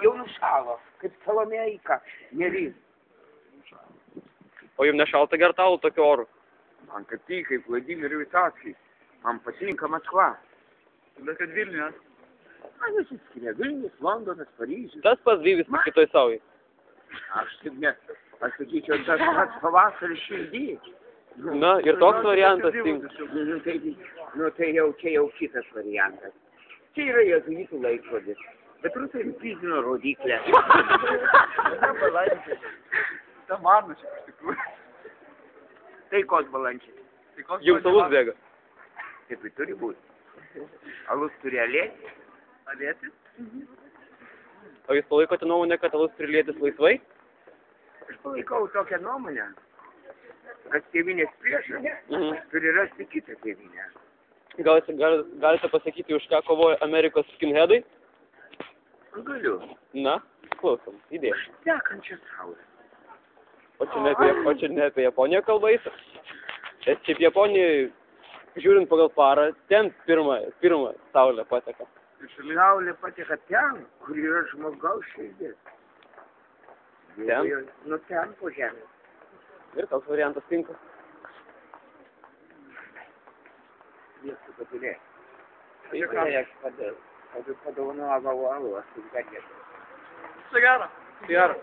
jau nušalo, kaip Salomėja, nerys. O jums nešalta gert alų tokiu oru? Man kaip tik, kaip Vladimir Vysockis. Man patinka Maskva. Bet kad Vilnius. Man nesiskiria Vilnius, Londonas, Paryžius. Tas pats Vyvis kitoj saujai. Aš taip ne, aš sakyčiau, tas pats pavasaris širdį. Na, ir toks variantas tinka. Tai jau kitas variantas. Čia yra jėzuitų laikrodis. Bet rusai pizino rodiklę. Ta marna čia iš tikrųjų. Tai koks balandžiai? Jums alus bėga. Taip ir turi būti. Alus turi alėti. Alėti? O jūs palaikote nuomonę, kad alus turi lietis laisvai? Aš palaikau tokią nuomonę, kad tėvynės priešas turi rasti kitą tėvynę. Galite pasakyti, už ką kovoja Amerikos skinheadai? Galiu. Na, klausom, idėja. Tekančią saulę. O čia ne apie Japoniją kalba eis? Nes šiaip Japonijai, žiūrint pagal parą, ten pirmą saulę pateka. Saulė pateka ten, kur yra žmogaus širdis. Ten? Nu ten po žemę. Ir toks variantas tinka. Mėgstu patylėti. Aš padovanojau alų, aš taip galėčiau. Čia gero. Gero.